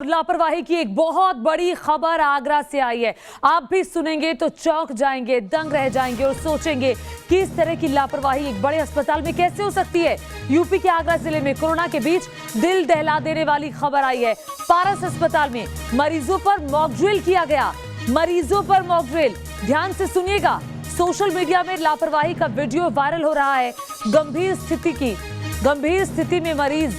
लापरवाही की एक बहुत बड़ी खबर आगरा से आई है। आप भी सुनेंगे तो चौंक जाएंगे, दंग रह जाएंगे और सोचेंगे कि इस तरह की लापरवाही एक बड़े अस्पताल में कैसे हो सकती है। यूपी के आगरा जिले में कोरोना के बीच दिल दहला देने वाली खबर आई है। पारस अस्पताल में मरीजों पर मॉक ड्रिल किया गया। मरीजों पर मॉक ड्रिल, ध्यान से सुनिएगा। सोशल मीडिया में लापरवाही का वीडियो वायरल हो रहा है। गंभीर स्थिति में मरीज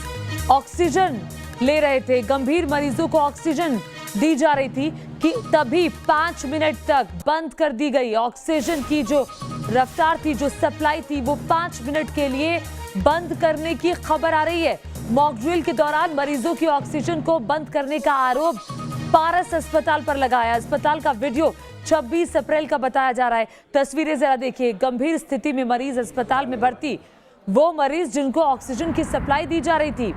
ऑक्सीजन ले रहे थे। गंभीर मरीजों को ऑक्सीजन दी जा रही थी कि तभी 5 मिनट तक बंद कर दी गई। ऑक्सीजन की जो रफ्तार थी, जो सप्लाई थी, वो 5 मिनट के लिए बंद करने की खबर आ रही है। मॉक ड्रिल के दौरान मरीजों की ऑक्सीजन को बंद करने का आरोप पारस अस्पताल पर लगाया। अस्पताल का वीडियो 26 अप्रैल का बताया जा रहा है। तस्वीरें जरा देखिए। गंभीर स्थिति में मरीज अस्पताल में भर्ती, वो मरीज जिनको ऑक्सीजन की सप्लाई दी जा रही थी,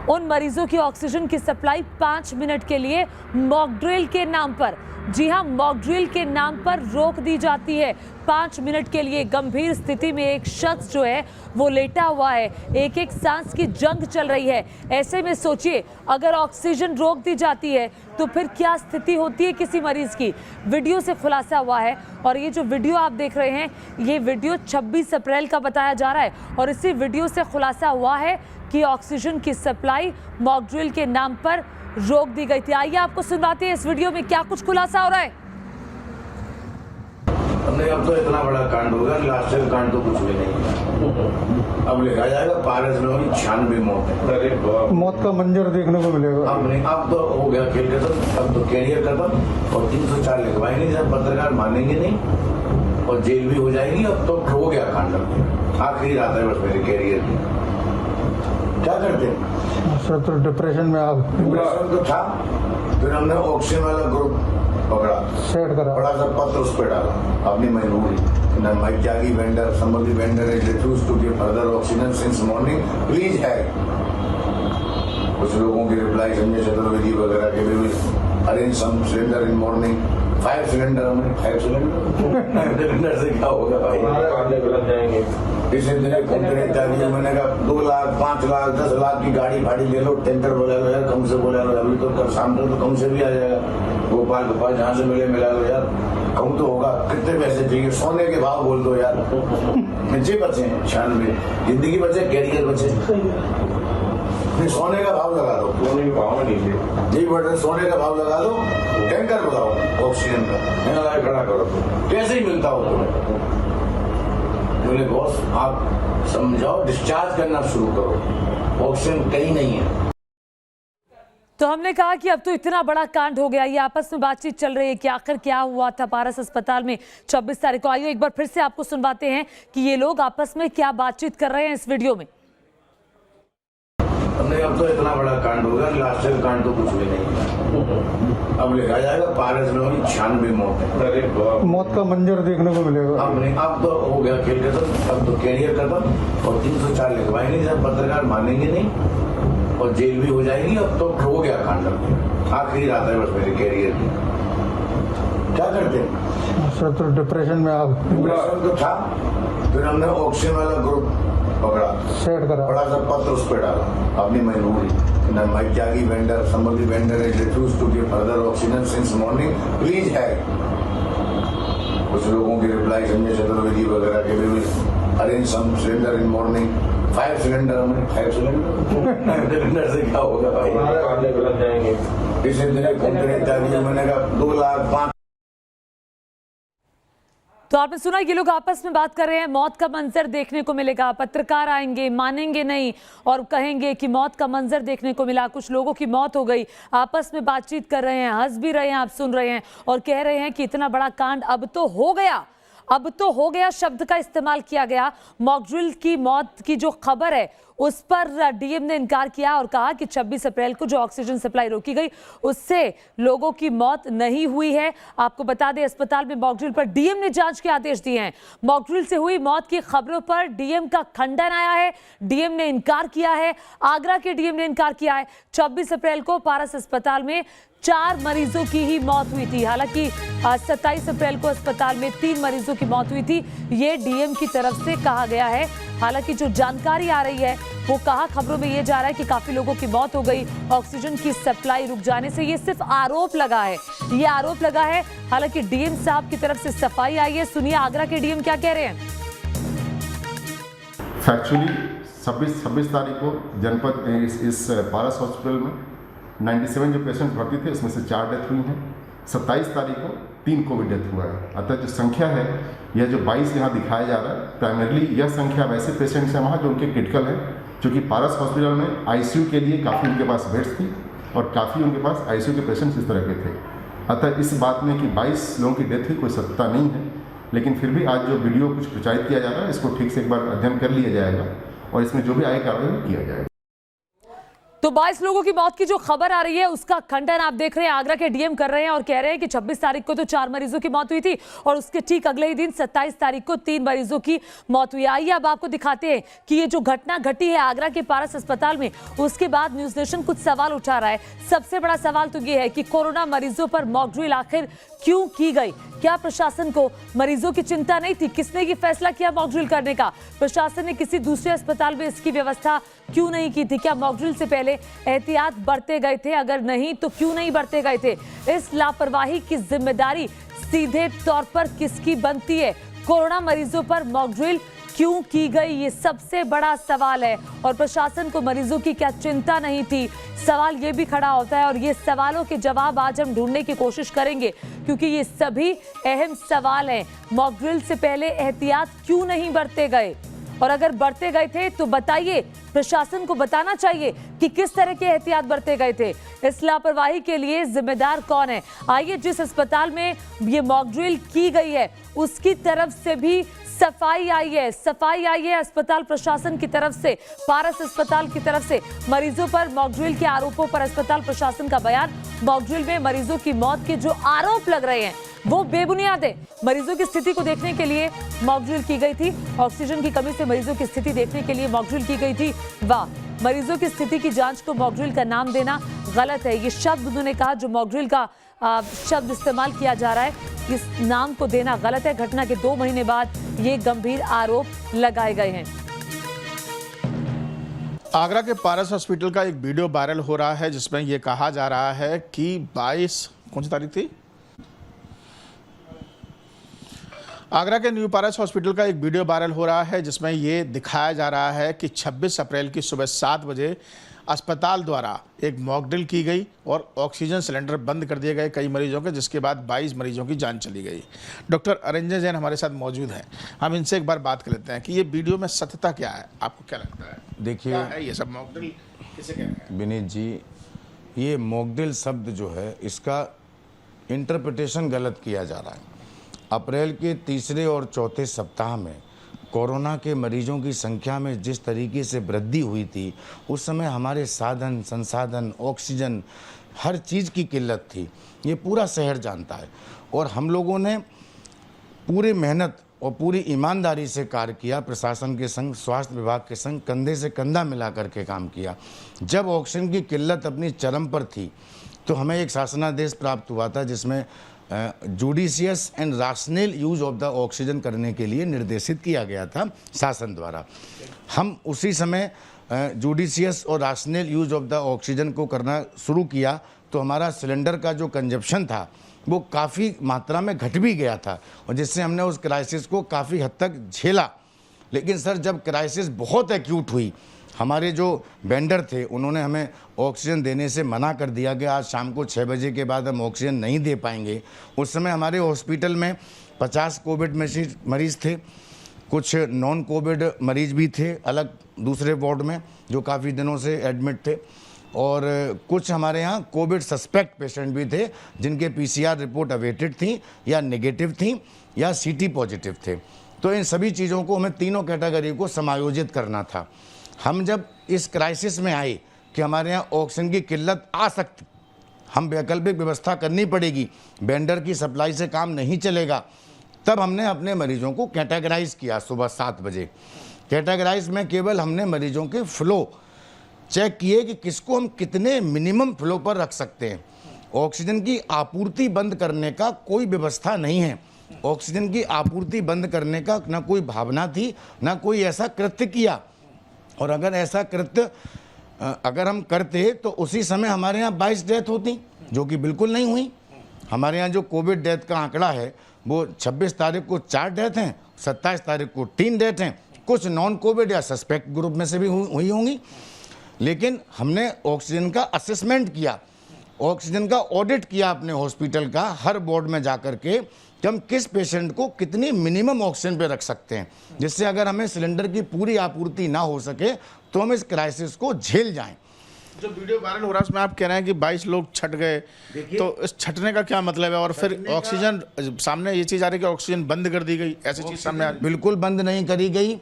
उन मरीजों की ऑक्सीजन की सप्लाई 5 मिनट के लिए मॉक ड्रिल के नाम पर, जी हां, मॉक ड्रिल के नाम पर रोक दी जाती है। 5 मिनट के लिए गंभीर स्थिति में एक शख्स जो है वो लेटा हुआ है। एक एक सांस की जंग चल रही है। ऐसे में सोचिए, अगर ऑक्सीजन रोक दी जाती है तो फिर क्या स्थिति होती है किसी मरीज की। वीडियो से खुलासा हुआ है और ये जो वीडियो आप देख रहे हैं, ये वीडियो 26 अप्रैल का बताया जा रहा है और इसी वीडियो से खुलासा हुआ है कि ऑक्सीजन की सप्लाई मॉक ड्रिल के नाम पर रोक दी गई थी। आइए आपको सुनाते हैं इस वीडियो में क्या कुछ खुलासा हो रहा है। हमने अब तो इतना बड़ा कांड होगा, लास्ट ईयर कांड तो कुछ भी नहीं। अब लिखा जाएगा पारस में होगी 96 मौत। मौत का मंजर देखने को मिलेगा। अब तो हो गया खेल खत्म। अब तो कैरियर खत्म और 304 लिखवाएंगे जब पत्रकार मानेंगे नहीं और जेल भी हो जाएगी। अब तो हो गया कांड, आखिरी रात है बस मेरे कैरियर की। क्या करते हैं सर? तो डिप्रेशन में आप डिप्रेशन तो था, फिर हमने ऑक्सीजन वाला ग्रुप पकड़ा, सेट करा, बड़ा सा पत्र उस पर डाला अपनी मजबूरी। My Tyagi vendor, somebody vendor is refuse to give further oxygen since morning, please है। कुछ लोगों की रिप्लाई संजय चतुर्वेदी वगैरह के भी arrange some cylinder in morning. 5 cylinder, हमने 5 सिलेंडर से क्या होगा भाई। इसी दिन मैंने कहा 2 लाख 5 लाख 10 लाख की गाड़ी भाड़ी ले लो, टेंकर बोला लो यार, कम से बोला लो। अभी तो कल शाम तक तो कम से भी आ जाएगा। गोपाल जहाँ से मिला लो यार, कम तो होगा। कितने पैसे चाहिए? सोने के भाव बोल दो यार। बच्चे बचे हैं 96, जिंदगी बचे, कैरियर बचे। सोने का भाव लगा दो, सोने का भाव नहीं जी बटे, सोने का भाव लगा दो। टैंकर बुलाओ ऑक्सीजन का, खड़ा करो, कैसे ही मिलता हो तुम्हें। बोले बॉस आप समझाओ, डिस्चार्ज करना शुरू करो, ऑक्सीजन कहीं नहीं है। तो हमने कहा कि अब तो इतना बड़ा कांड हो गया। ये आपस में बातचीत चल रही है कि आखिर क्या हुआ था पारस अस्पताल में 26 तारीख को। आइए एक बार फिर से आपको सुनवाते हैं कि ये लोग आपस में क्या बातचीत कर रहे हैं इस वीडियो में। हमने अब तो इतना बड़ा कांड होगा, लास्ट ईयर कांड तो कुछ भी नहीं। अब लिखा जाएगा पारस में होगी 96 मौत। मौत का मंजर देखने को मिलेगा। अब तो हो गया खेल खत्म। अब तो कैरियर खत्म और 304 लिखवाएंगे जब पत्रकार मानेंगे नहीं और जेल भी हो जाएगी। अब तो हो गया कांड, आखिरी रात है बस मेरे कैरियर की। क्या करते हैं सर? तो डिप्रेशन में आप डिप्रेशन तो था, फिर हमने ऑक्सीजन वाला ग्रुप पकड़ा, सेट करा, बड़ा सा पत्र उस पर डाला अपनी मजबूरी। My Tyagi vendor, somebody vendor is refuse to give further oxygen since morning, please है। कुछ लोगों की रिप्लाई संजय चतुर्वेदी वगैरह के भी arrange some cylinder in morning. 5 cylinder, हमने 5 सिलेंडर से क्या होगा भाई। इसी दिन मैंने कहा 2 लाख 5। तो आपने सुना ये लोग आपस में बात कर रहे हैं। मौत का मंजर देखने को मिलेगा, पत्रकार आएंगे, मानेंगे नहीं और कहेंगे कि मौत का मंजर देखने को मिला, कुछ लोगों की मौत हो गई। आपस में बातचीत कर रहे हैं, हंस भी रहे हैं, आप सुन रहे हैं और कह रहे हैं कि इतना बड़ा कांड अब तो हो गया। अब तो हो गया शब्द का इस्तेमाल किया गया। मॉक ड्रिल की मौत की जो खबर है उस पर डीएम ने इनकार किया और कहा कि 26 अप्रैल को जो ऑक्सीजन सप्लाई रोकी गई उससे लोगों की मौत नहीं हुई है। आपको बता दें, अस्पताल में मॉक ड्रिल पर डीएम ने जांच के आदेश दिए हैं। मॉक ड्रिल से हुई मौत की खबरों पर डीएम का खंडन आया है। डीएम ने इनकार किया है, आगरा के डीएम ने इनकार किया है। 26 अप्रैल को पारस अस्पताल में 4 मरीजों की ही मौत हुई थी। हालांकि 27 अप्रैल को अस्पताल में 3 मरीजों की मौत हुई थी, ये डीएम की तरफ से कहा गया है। हालांकि जो जानकारी आ रही है वो कहा, खबरों में ये जा रहा है कि काफी लोगों की मौत हो गई ऑक्सीजन की सप्लाई रुक जाने से। ये सिर्फ आरोप लगा है, ये आरोप लगा है। हालांकि डीएम साहब की तरफ से सफाई आई है। सुनिए आगरा के डीएम क्या कह रहे हैं। फैक्चुअली 26 तारीख को जनपद इस पारस हॉस्पिटल में 97 जो पेशेंट भर्ती थे उसमें से 4 डेथ हुई हैं। 27 तारीख को 3 कोविड डेथ हुआ है। अतः जो संख्या है यह जो 22 यहाँ दिखाया जा रहा है, प्राइमरली यह संख्या वैसे पेशेंट्स हैं वहाँ जो उनके क्रिटिकल है, क्योंकि पारस हॉस्पिटल में आईसीयू के लिए काफ़ी उनके पास बेड्स थी और काफ़ी उनके पास आईसीयू के पेशेंट्स इस तरह के थे। अतः इस बात में कि 22 लोगों की डेथ हुई कोई सत्यता नहीं है, लेकिन फिर भी आज जो वीडियो कुछ प्रचारित किया जा रहा है इसको ठीक से एक बार अध्ययन कर लिया जाएगा और इसमें जो भी आगे कार्रवाई किया जाएगा। तो 22 लोगों की मौत की जो खबर आ रही है उसका खंडन आप देख रहे हैं आगरा के डीएम कर रहे हैं और कह रहे हैं कि 26 तारीख को तो 4 मरीजों की मौत हुई थी और उसके ठीक अगले ही दिन 27 तारीख को 3 मरीजों की मौत हुई। आइए अब आपको दिखाते हैं कि ये जो घटना घटी है आगरा के पारस अस्पताल में, उसके बाद न्यूज नेशन कुछ सवाल उठा रहा है। सबसे बड़ा सवाल तो ये है कि कोरोना मरीजों पर मॉक ड्रिल आखिर क्यों की गई? क्या प्रशासन को मरीजों की चिंता नहीं थी? किसने ये फैसला किया मॉक ड्रिल करने का? प्रशासन ने किसी दूसरे अस्पताल में इसकी व्यवस्था क्यों नहीं की थी? क्या मॉक ड्रिल से पहले एहतियात बरते गए थे? अगर नहीं तो क्यों नहीं बरते गए थे? इस लापरवाही की जिम्मेदारी सीधे तौर पर किसकी बनती है? कोरोना मरीजों पर मॉक ड्रिल क्यों की गई, ये सबसे बड़ा सवाल है। और प्रशासन को मरीजों की क्या चिंता नहीं थी? सवाल ये भी खड़ा होता है और ये सवालों के जवाब आज हम ढूंढने की कोशिश करेंगे, क्योंकि ये सभी अहम सवाल हैं। मॉक ड्रिल से पहले एहतियात क्यों नहीं बरते गए, और अगर बरते गए थे तो बताइए, प्रशासन को बताना चाहिए कि किस तरह के एहतियात बरते गए थे। इस लापरवाही के लिए जिम्मेदार कौन है? आइए, जिस अस्पताल में ये मॉक ड्रिल की गई है उसकी तरफ से भी सफाई आई है। सफाई आई है अस्पताल प्रशासन की तरफ से, पारस अस्पताल की तरफ से। मरीजों पर मॉक ड्रिल के आरोपों पर अस्पताल प्रशासन का बयान। मॉक ड्रिल में मरीजों की मौत के जो आरोप लग रहे हैं वो बेबुनियाद है। मरीजों की स्थिति को देखने के लिए मॉक ड्रिल की गई थी। ऑक्सीजन की कमी से मरीजों की स्थिति देखने के लिए मॉक ड्रिल की गई थी। वाह, मरीजों की स्थिति की जांच को मॉक ड्रिल का नाम देना गलत है। ये शब्द उन्होंने कहा, जो मॉक ड्रिल का शब्द इस्तेमाल किया जा रहा है, इस नाम को देना गलत है। घटना के 2 महीने बाद ये गंभीर आरोप लगाए गए हैं। आगरा के पारस हॉस्पिटल का एक वीडियो वायरल हो रहा है जिसमें यह कहा जा रहा है कि 22 कौन सी तारीख थी? आगरा के न्यू पारस हॉस्पिटल का एक वीडियो वायरल हो रहा है जिसमें यह दिखाया जा रहा है कि 26 अप्रैल की सुबह 7 बजे अस्पताल द्वारा एक मॉक ड्रिल की गई और ऑक्सीजन सिलेंडर बंद कर दिए गए कई मरीजों के, जिसके बाद 22 मरीजों की जान चली गई। डॉक्टर अरिंजय जैन हमारे साथ मौजूद हैं, हम इनसे एक बार बात कर लेते हैं कि ये वीडियो में सत्यता क्या है, आपको क्या लगता है? देखिए, क्या है ये सब मॉक ड्रिल, किसे कहते हैं? विनीत जी, ये मॉक ड्रिल शब्द जो है इसका इंटरप्रिटेशन गलत किया जा रहा है। अप्रैल के तीसरे और चौथे सप्ताह में कोरोना के मरीजों की संख्या में जिस तरीके से वृद्धि हुई थी, उस समय हमारे साधन संसाधन, ऑक्सीजन, हर चीज़ की किल्लत थी। ये पूरा शहर जानता है और हम लोगों ने पूरी मेहनत और पूरी ईमानदारी से कार्य किया। प्रशासन के संग, स्वास्थ्य विभाग के संग कंधे से कंधा मिला करके काम किया। जब ऑक्सीजन की किल्लत अपनी चरम पर थी तो हमें एक शासनादेश प्राप्त हुआ था जिसमें judicious and rational use of the oxygen करने के लिए निर्देशित किया गया था शासन द्वारा। हम उसी समय जुडिशियस और rational use of the oxygen को करना शुरू किया तो हमारा सिलेंडर का जो कंजप्शन था वो काफ़ी मात्रा में घट भी गया था और जिससे हमने उस क्राइसिस को काफ़ी हद तक झेला। लेकिन सर, जब क्राइसिस बहुत एक्यूट हुई, हमारे जो वेंडर थे उन्होंने हमें ऑक्सीजन देने से मना कर दिया कि आज शाम को 6 बजे के बाद हम ऑक्सीजन नहीं दे पाएंगे। उस समय हमारे हॉस्पिटल में 50 कोविड मरीज़ थे, कुछ नॉन कोविड मरीज़ भी थे अलग दूसरे वार्ड में जो काफ़ी दिनों से एडमिट थे, और कुछ हमारे यहाँ कोविड सस्पेक्ट पेशेंट भी थे जिनके PCR रिपोर्ट अवेटेड थी या नेगेटिव थी या CT पॉजिटिव थे। तो इन सभी चीज़ों को हमें तीनों कैटेगरी को समायोजित करना था। हम जब इस क्राइसिस में आए कि हमारे यहाँ ऑक्सीजन की किल्लत आ सकती, हम वैकल्पिक व्यवस्था करनी पड़ेगी, वेंडर की सप्लाई से काम नहीं चलेगा, तब हमने अपने मरीजों को कैटेगराइज किया। सुबह 7 बजे कैटेगराइज में केवल हमने मरीजों के फ्लो चेक किए कि किसको हम कितने मिनिमम फ्लो पर रख सकते हैं। ऑक्सीजन की आपूर्ति बंद करने का कोई व्यवस्था नहीं है। ऑक्सीजन की आपूर्ति बंद करने का ना कोई भावना थी, ना कोई ऐसा कृत्य किया। और अगर ऐसा कृत्य अगर हम करते तो उसी समय हमारे यहाँ 22 डेथ होती, जो कि बिल्कुल नहीं हुई। हमारे यहाँ जो कोविड डेथ का आंकड़ा है वो 26 तारीख को 4 डेथ हैं, 27 तारीख को 3 डेथ हैं। कुछ नॉन कोविड या सस्पेक्ट ग्रुप में से भी हुई होंगी। लेकिन हमने ऑक्सीजन का असेसमेंट किया, ऑक्सीजन का ऑडिट किया अपने हॉस्पिटल का, हर वार्ड में जाकर के कि हम किस पेशेंट को कितनी मिनिमम ऑक्सीजन पे रख सकते हैं, जिससे अगर हमें सिलेंडर की पूरी आपूर्ति ना हो सके तो हम इस क्राइसिस को झेल जाएं। जो वीडियो वायरल हो रहा है उसमें आप कह रहे हैं कि 22 लोग छट गए, तो इस छटने का क्या मतलब है? और फिर ऑक्सीजन सामने ये चीज़ आ रही है कि ऑक्सीजन बंद कर दी गई, ऐसी चीज़ सामने आ रही है। बिल्कुल बंद नहीं करी गई,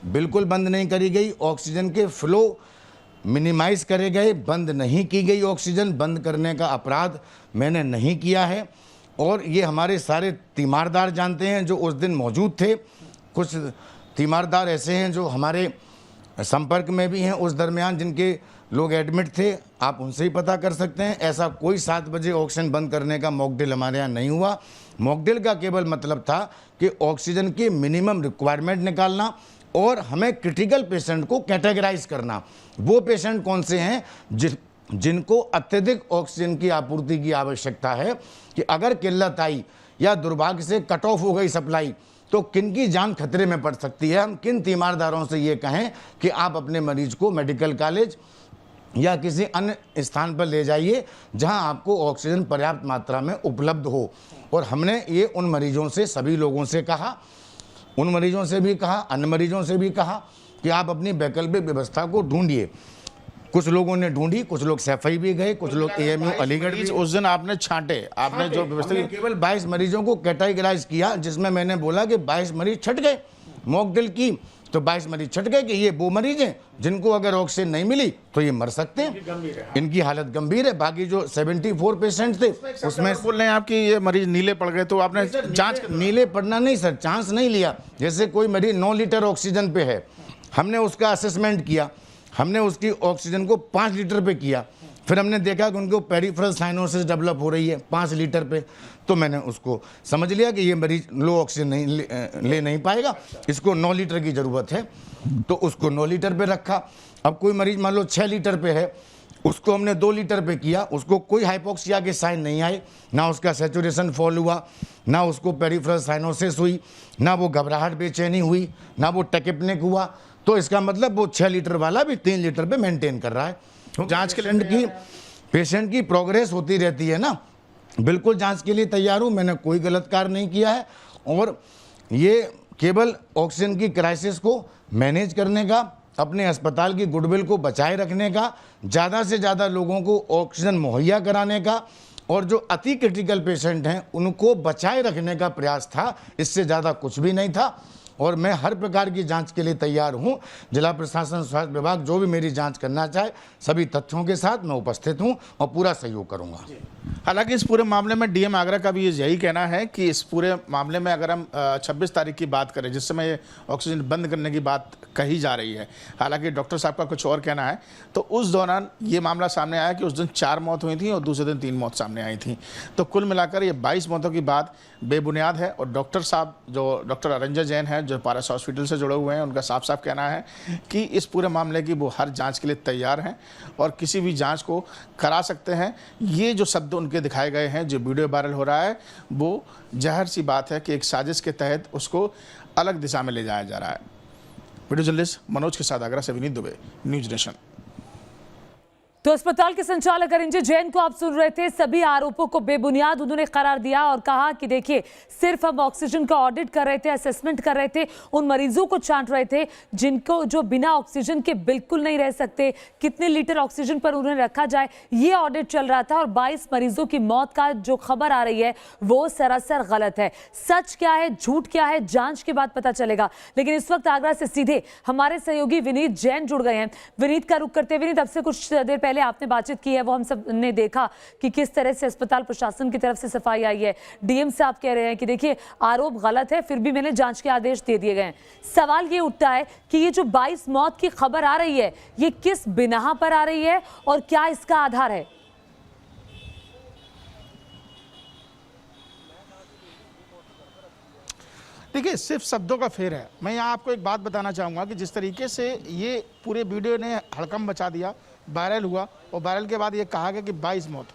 बिल्कुल बंद नहीं करी गई। ऑक्सीजन के फ्लो मिनिमाइज करे गए, बंद नहीं की गई। ऑक्सीजन बंद करने का अपराध मैंने नहीं किया है और ये हमारे सारे तीमारदार जानते हैं जो उस दिन मौजूद थे। कुछ तीमारदार ऐसे हैं जो हमारे संपर्क में भी हैं उस दरमियान, जिनके लोग एडमिट थे, आप उनसे ही पता कर सकते हैं। ऐसा कोई 7 बजे ऑक्सीजन बंद करने का मॉकड्रिल हमारे यहाँ नहीं हुआ। मॉकड्रिल का केवल मतलब था कि ऑक्सीजन की मिनिमम रिक्वायरमेंट निकालना और हमें क्रिटिकल पेशेंट को कैटेगराइज करना। वो पेशेंट कौन से हैं जिनको अत्यधिक ऑक्सीजन की आपूर्ति की आवश्यकता है, कि अगर किल्लत आई या दुर्भाग्य से कट ऑफ हो गई सप्लाई तो किन की जान खतरे में पड़ सकती है। हम किन तीमारदारों से ये कहें कि आप अपने मरीज को मेडिकल कॉलेज या किसी अन्य स्थान पर ले जाइए जहां आपको ऑक्सीजन पर्याप्त मात्रा में उपलब्ध हो। और हमने ये उन मरीजों से, सभी लोगों से कहा, उन मरीजों से भी कहा, अन्य मरीजों से भी कहा कि आप अपनी वैकल्पिक व्यवस्था को ढूंढिए। कुछ लोगों ने ढूंढी, कुछ लोग सैफई भी गए, कुछ लोग AMU अलीगढ़ भी। उस दिन आपने छांटे, आपने जो व्यवस्था की, केवल 22 मरीजों को कैटेगराइज किया, जिसमें मैंने बोला कि 22 मरीज छट गए। मॉकड्रिल की तो 22 मरीज छट गए कि ये वो मरीज हैं जिनको अगर ऑक्सीजन नहीं मिली तो ये मर सकते हैं, इनकी हालत गंभीर है। बाकी जो 74 पेशेंट थे उसमें बोल रहे हैं आप कि ये मरीज नीले पड़ गए, तो आपने जांच नीले पड़ना नहीं सर, चांस नहीं लिया। जैसे कोई मरीज 9 लीटर ऑक्सीजन पे है, हमने उसका असेसमेंट किया, हमने उसकी ऑक्सीजन को 5 लीटर पे किया, फिर हमने देखा कि उनको पेरिफेरल साइनोसिस डेवलप हो रही है 5 लीटर पे, तो मैंने उसको समझ लिया कि ये मरीज लो ऑक्सीजन नहीं ले नहीं पाएगा, इसको 9 लीटर की ज़रूरत है, तो उसको 9 लीटर पे रखा। अब कोई मरीज मान लो 6 लीटर पे है, उसको हमने 2 लीटर पे किया, उसको कोई हाइपोक्सिया के साइन नहीं आए, ना उसका सैचुरेशन फॉल हुआ, ना उसको पेरिफेरल साइनोसिस हुई, ना वो घबराहट बेचैनी हुई, ना वो टेकिपनिक हुआ, तो इसका मतलब वो 6 लीटर वाला भी 3 लीटर पे मेंटेन कर रहा है। जांच के लिए पेशेंट की प्रोग्रेस होती रहती है ना, बिल्कुल जांच के लिए तैयार हूँ, मैंने कोई गलत कार्य नहीं किया है। और ये केवल ऑक्सीजन की क्राइसिस को मैनेज करने का, अपने अस्पताल की गुडविल को बचाए रखने का, ज़्यादा से ज़्यादा लोगों को ऑक्सीजन मुहैया कराने का और जो अति क्रिटिकल पेशेंट हैं उनको बचाए रखने का प्रयास था, इससे ज़्यादा कुछ भी नहीं था। और मैं हर प्रकार की जांच के लिए तैयार हूं। जिला प्रशासन, स्वास्थ्य विभाग जो भी मेरी जांच करना चाहे, सभी तथ्यों के साथ मैं उपस्थित हूं और पूरा सहयोग करूंगा। हालांकि इस पूरे मामले में डीएम आगरा का भी यही कहना है कि इस पूरे मामले में अगर हम 26 तारीख की बात करें, जिस समय ये ऑक्सीजन बंद करने की बात कही जा रही है, हालांकि डॉक्टर साहब का कुछ और कहना है, तो उस दौरान ये मामला सामने आया कि उस दिन 4 मौत हुई थी और दूसरे दिन 3 मौत सामने आई थी। तो कुल मिलाकर ये 22 मौतों की बात बेबुनियाद है। और डॉक्टर साहब, जो डॉक्टर अरंजन जैन है, जो पारस हॉस्पिटल से जुड़े हुए हैं, उनका साफ साफ कहना है कि इस पूरे मामले की वो हर जांच के लिए तैयार हैं और किसी भी जांच को करा सकते हैं। ये जो शब्द उनके दिखाए गए हैं, जो वीडियो वायरल हो रहा है, वो जहर सी बात है कि एक साजिश के तहत उसको अलग दिशा में ले जाया जा रहा है। वीडियो जर्नलिस्ट मनोज के साथ आगरा से विनीत दुबे, न्यूज नेशन। तो अस्पताल के संचालक अरंजन जैन को आप सुन रहे थे। सभी आरोपों को बेबुनियाद उन्होंने करार दिया और कहा कि देखिए, सिर्फ हम ऑक्सीजन का ऑडिट कर रहे थे, असेसमेंट कर रहे थे, उन मरीजों को छांट रहे थे जिनको जो बिना ऑक्सीजन के बिल्कुल नहीं रह सकते, कितने लीटर ऑक्सीजन पर उन्हें रखा जाए, ये ऑडिट चल रहा था। और 22 मरीजों की मौत का जो खबर आ रही है वो सरासर गलत है। सच क्या है, झूठ क्या है, जांच के बाद पता चलेगा। लेकिन इस वक्त आगरा से सीधे हमारे सहयोगी विनीत जैन जुड़ गए हैं। विनीत का रुख करते हैं। विनीत, अब से कुछ देर पहले आपने बातचीत की है, वो हम सब ने देखा कि किस तरह से अस्पताल प्रशासन की तरफ से सफाई आई है। डीएम साहब कह रहे हैं कि देखिए, आरोप गलत है, फिर भी मैंने जांच के आदेश दे दिए गए हैं। सवाल ये उठता है कि ये जो 22 मौत की खबर आ रही है, ये किस बिनाह पर आ रही है और क्या इसका आधार है? देखिए सिर्फ शब्दों का फेर है। मैं यहाँ आपको एक बात बताना चाहूँगा कि जिस तरीके से ये पूरे वीडियो ने हड़कंप मचा दिया, वायरल हुआ और वायरल के बाद ये कहा गया कि 22 मौत।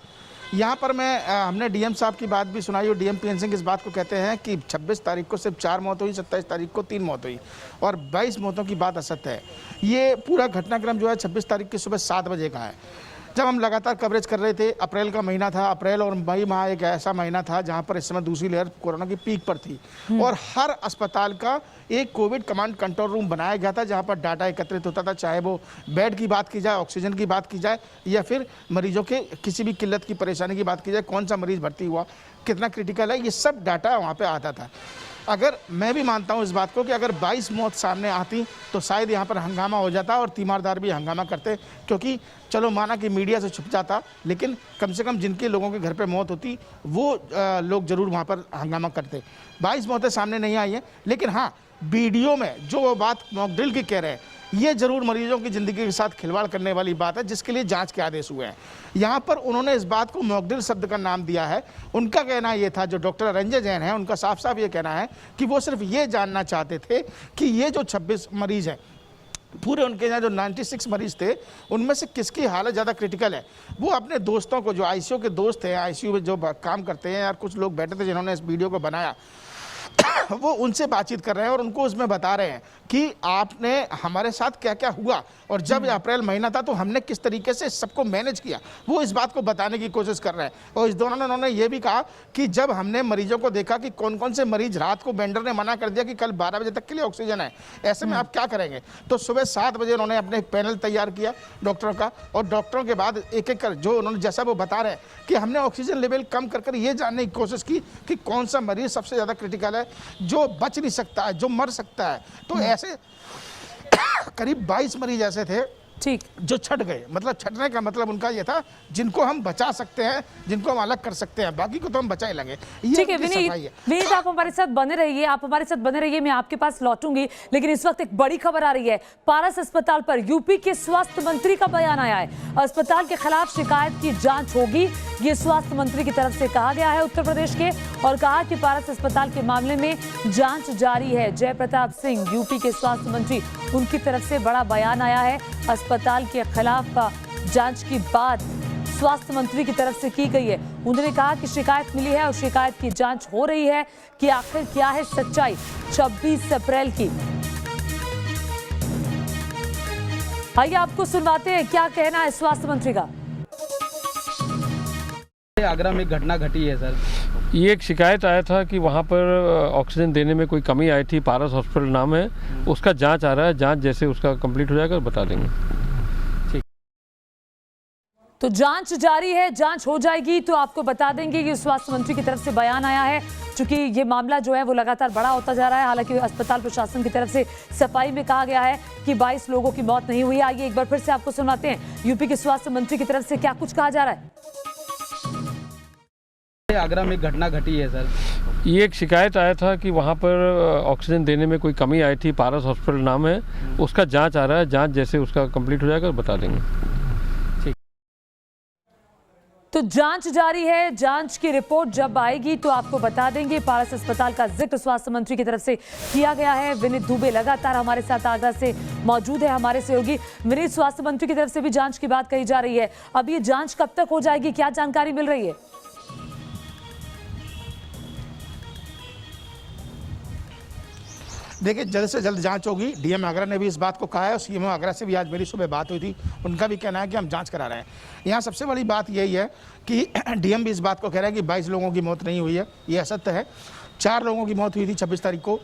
यहाँ पर हमने डीएम साहब की बात भी सुनाई और डीएम पीएन सिंह इस बात को कहते हैं कि 26 तारीख को सिर्फ 4 मौत हुई, 27 तारीख को 3 मौत हुई और 22 मौतों की बात असत्य है। ये पूरा घटनाक्रम जो है 26 तारीख की सुबह 7 बजे का है, जब हम लगातार कवरेज कर रहे थे। अप्रैल का महीना था, अप्रैल और मई माह एक ऐसा महीना था जहां पर इस समय दूसरी लहर कोरोना की पीक पर थी और हर अस्पताल का एक कोविड कमांड कंट्रोल रूम बनाया गया था जहां पर डाटा एकत्रित होता था, चाहे वो बेड की बात की जाए, ऑक्सीजन की बात की जाए या फिर मरीजों के किसी भी किल्लत की परेशानी की बात की जाए, कौन सा मरीज भर्ती हुआ, कितना क्रिटिकल है, ये सब डाटा वहाँ पर आता था। अगर मैं भी मानता हूं इस बात को कि अगर 22 मौत सामने आती तो शायद यहां पर हंगामा हो जाता और तीमारदार भी हंगामा करते, क्योंकि चलो माना कि मीडिया से छुप जाता, लेकिन कम से कम जिनके लोगों के घर पे मौत होती वो लोग जरूर वहां पर हंगामा करते। 22 मौतें सामने नहीं आई हैं, लेकिन हाँ वीडियो में जो वो बात मॉकड्रिल की कह रहे हैं ये जरूर मरीजों की ज़िंदगी के साथ खिलवाड़ करने वाली बात है, जिसके लिए जांच के आदेश हुए हैं। यहाँ पर उन्होंने इस बात को मॉकड्रिल शब्द का नाम दिया है। उनका कहना ये था, जो डॉक्टर रंजय जैन है उनका साफ साफ ये कहना है कि वो सिर्फ ये जानना चाहते थे कि ये जो 26 मरीज हैं पूरे उनके यहाँ जो 96 मरीज थे उनमें से किसकी हालत ज़्यादा क्रिटिकल है। वो अपने दोस्तों को, जो आईसीयू के दोस्त हैं, आईसीयू में जो काम करते हैं यार, कुछ लोग बैठे थे जिन्होंने इस वीडियो को बनाया वो उनसे बातचीत कर रहे हैं और उनको उसमें बता रहे हैं कि आपने हमारे साथ क्या क्या हुआ और जब अप्रैल महीना था तो हमने किस तरीके से सबको मैनेज किया, वो इस बात को बताने की कोशिश कर रहे हैं। और इस दौरान उन्होंने ये भी कहा कि जब हमने मरीजों को देखा कि कौन कौन से मरीज, रात को वेंडर ने मना कर दिया कि कल 12 बजे तक के लिए ऑक्सीजन है, ऐसे में आप क्या करेंगे, तो सुबह 7 बजे उन्होंने अपने एक पैनल तैयार किया डॉक्टरों का और डॉक्टरों के बाद एक एक कर जो उन्होंने जैसा वो बता रहे हैं कि हमने ऑक्सीजन लेवल कम कर ये जानने की कोशिश की कि कौन सा मरीज सबसे ज़्यादा क्रिटिकल है, जो बच नहीं सकता है, जो मर सकता है। तो ऐसे करीब 22 मरीज ऐसे थे ठीक, जो छट गए। मतलब छटने का मतलब उनका ये था जिनको हम बचा सकते हैं, जिनको हम अलग कर सकते हैं, बाकी को तो हम बचा ही लेंगे। ठीक है विनीत, आप हमारे साथ बने रहिए, आप हमारे साथ बने रहिए, मैं आपके पास लौटूंगी। लेकिन इस वक्त एक बड़ी खबर आ रही है, पारस अस्पताल पर यूपी के स्वास्थ्य मंत्री का बयान आया है। अस्पताल के खिलाफ शिकायत की जांच होगी, ये स्वास्थ्य मंत्री की तरफ से कहा गया है उत्तर प्रदेश के, और कहा कि पारस अस्पताल के मामले में जांच जारी है। जय प्रताप सिंह यूपी के स्वास्थ्य मंत्री, उनकी तरफ से बड़ा बयान आया है। अस्पताल के खिलाफ जांच की बात स्वास्थ्य मंत्री की तरफ से की गई है। उन्होंने कहा कि शिकायत मिली है और शिकायत की जांच हो रही है कि आखिर क्या है सच्चाई 26 अप्रैल की। आइए आपको सुनवाते हैं क्या कहना है स्वास्थ्य मंत्री का। आगरा में एक घटना घटी है सर, ये एक शिकायत आया था कि वहाँ पर ऑक्सीजन देने में कोई कमी आई थी, पारस हॉस्पिटल नाम है, उसका जांच आ रहा है, जांच जैसे उसका कंप्लीट हो जाएगा बता देंगे। ठीक, तो जांच जारी है, जांच हो जाएगी तो आपको बता देंगे कि स्वास्थ्य मंत्री की तरफ से बयान आया है। चूंकि ये मामला जो है वो लगातार बड़ा होता जा रहा है, हालांकि अस्पताल प्रशासन की तरफ से सफाई में कहा गया है कि 22 लोगों की मौत नहीं हुई। आइए एक बार फिर से आपको सुनाते हैं यूपी के स्वास्थ्य मंत्री की तरफ से क्या कुछ कहा जा रहा है। आगरा में एक घटना घटी है सर, ये एक शिकायत आया था कि वहाँ पर ऑक्सीजन देने में कोई कमी आई थी, पारस हॉस्पिटल नाम है, उसका जांच आ रहा है, जांच जैसे उसका कंप्लीट हो जाएगा बता देंगे। ठीक, तो जांच जारी है, जांच की रिपोर्ट जब आएगी तो आपको बता देंगे। पारस अस्पताल का जिक्र स्वास्थ्य मंत्री की तरफ से किया गया है। विनीत दुबे लगातार हमारे साथ आगरा से मौजूद है, हमारे सहयोगी। विनीत, स्वास्थ्य मंत्री की तरफ से भी जांच की बात कही जा रही है, अब ये जांच कब तक हो जाएगी, क्या जानकारी मिल रही है? देखिए जल्द से जल्द जांच होगी। डीएम आगरा ने भी इस बात को कहा है और सीएमओ आगरा से भी आज मेरी सुबह बात हुई थी, उनका भी कहना है कि हम जांच करा रहे हैं। यहाँ सबसे बड़ी बात यही है कि डीएम भी इस बात को कह रहा है कि 22 लोगों की मौत नहीं हुई है, ये असत्य है। 4 लोगों की मौत हुई थी 26 तारीख को।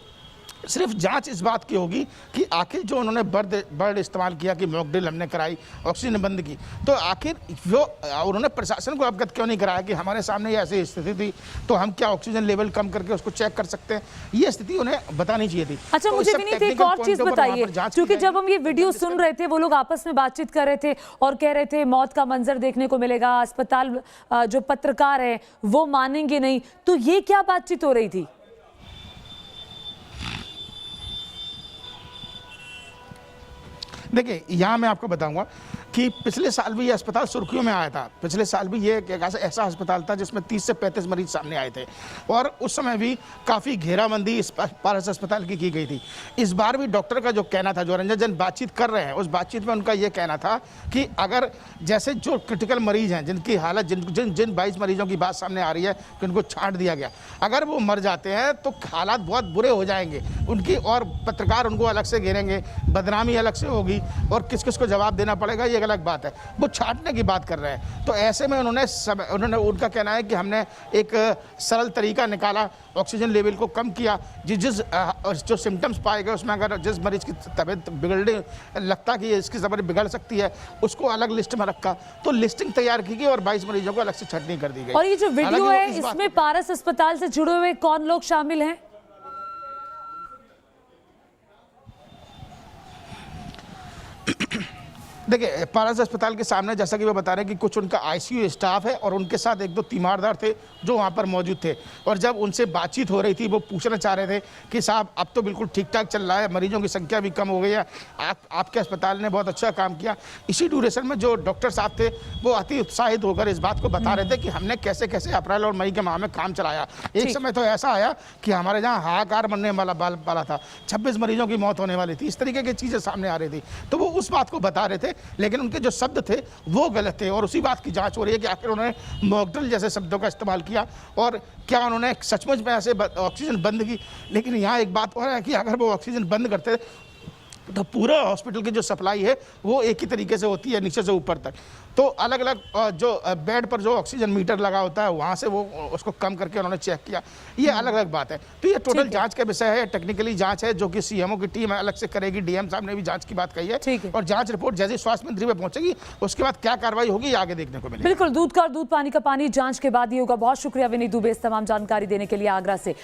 सिर्फ जांच इस बात की होगी कि आखिर जो उन्होंने बर्ड इस्तेमाल किया कि मॉकड्रिल हमने कराई, ऑक्सीजन बंद की, तो आखिर वो उन्होंने प्रशासन को अवगत क्यों नहीं कराया कि हमारे सामने ये ऐसी स्थिति थी तो हम क्या ऑक्सीजन लेवल कम करके उसको चेक कर सकते हैं, ये स्थिति उन्हें बतानी चाहिए थी। अच्छा, मुझे विनीत एक और चीज बताइए, क्योंकि जब हम ये वीडियो सुन रहे थे वो लोग आपस में बातचीत कर रहे थे और कह रहे थे मौत का मंजर देखने को मिलेगा, अस्पताल जो पत्रकार है वो मानेंगे नहीं, तो ये क्या बातचीत हो रही थी? देखिए यहाँ मैं आपको बताऊंगा, कि पिछले साल भी ये अस्पताल सुर्खियों में आया था। पिछले साल भी ये एक ऐसा अस्पताल था जिसमें 30 से 35 मरीज सामने आए थे और उस समय भी काफ़ी घेराबंदी इस पारस अस्पताल की गई थी। इस बार भी डॉक्टर का जो कहना था, जो रंजन जन बातचीत कर रहे हैं, उस बातचीत में उनका ये कहना था कि अगर जैसे जो क्रिटिकल मरीज हैं, जिनकी हालत जिन 22 मरीजों की बात सामने आ रही है कि उनको छांट दिया गया, अगर वो मर जाते हैं तो हालात बहुत बुरे हो जाएंगे उनकी, और पत्रकार उनको अलग से घेरेंगे, बदनामी अलग से होगी और किस किस को जवाब देना पड़ेगा, ये एक अलग बात है। वो छांटने की बात कर रहे हैं। तो ऐसे में उनका कहना है कि हमने एक सरल तरीका निकाला, ऑक्सीजन लेवल को कम किया, जो सिम्टम्स पाए गए उसमें अगर जिस मरीज की तबीयत बिगड़ने लगता कि इसकी तबीयत बिगड़ सकती है उसको अलग लिस्ट में रखा, तो लिस्टिंग तैयार की गई और 22 मरीजों को अलग से छटनी कर दी गई। और ये जो वीडियो है इसमें पारस अस्पताल से जुड़े हुए कौन लोग शामिल हैं? देखिए, पारस अस्पताल के सामने जैसा कि वो बता रहे हैं कि कुछ उनका आईसीयू स्टाफ है और उनके साथ 1-2 तीमारदार थे जो वहाँ पर मौजूद थे, और जब उनसे बातचीत हो रही थी वो पूछना चाह रहे थे कि साहब अब तो बिल्कुल ठीक ठाक चल रहा है, मरीजों की संख्या भी कम हो गई है, आपके अस्पताल ने बहुत अच्छा काम किया। इसी ड्यूरेशन में जो डॉक्टर साहब थे वो अति उत्साहित होकर इस बात को बता रहे थे कि हमने कैसे कैसे अप्रैल और मई के माह में काम चलाया। एक समय तो ऐसा आया कि हमारे जहाँ हाहाकार बनने वाला था, 26 मरीजों की मौत होने वाली थी, इस तरीके की चीज़ें सामने आ रही थी। तो वो उस बात को बता रहे थे, लेकिन उनके जो शब्द थे वो गलत थे और उसी बात की जांच हो रही है कि आखिर उन्होंने मॉकड्रिल जैसे शब्दों का इस्तेमाल किया और क्या उन्होंने सचमुच में ऐसे ऑक्सीजन बंद की। लेकिन यहाँ एक बात और है कि अगर वो ऑक्सीजन बंद करते तो पूरा हॉस्पिटल की जो सप्लाई है वो एक ही तरीके से होती है नीचे से ऊपर तक, तो अलग अलग जो बेड पर जो ऑक्सीजन मीटर लगा होता है वहाँ से वो उसको कम करके उन्होंने चेक किया, ये अलग अलग बात है। तो ये टोटल जांच का विषय है, टेक्निकली जांच है जो कि सीएमओ की टीम अलग से करेगी। डीएम साहब ने भी जांच की बात कही है और जांच रिपोर्ट जैसे स्वास्थ्य मंत्री पे पहुंचेगी उसके बाद क्या कार्रवाई होगी आगे देखने को मिलेगी। बिल्कुल, दूध का और दूध पानी का पानी जांच के बाद ही होगा। बहुत शुक्रिया विनीत दुबे इस तमाम जानकारी देने के लिए आगरा से।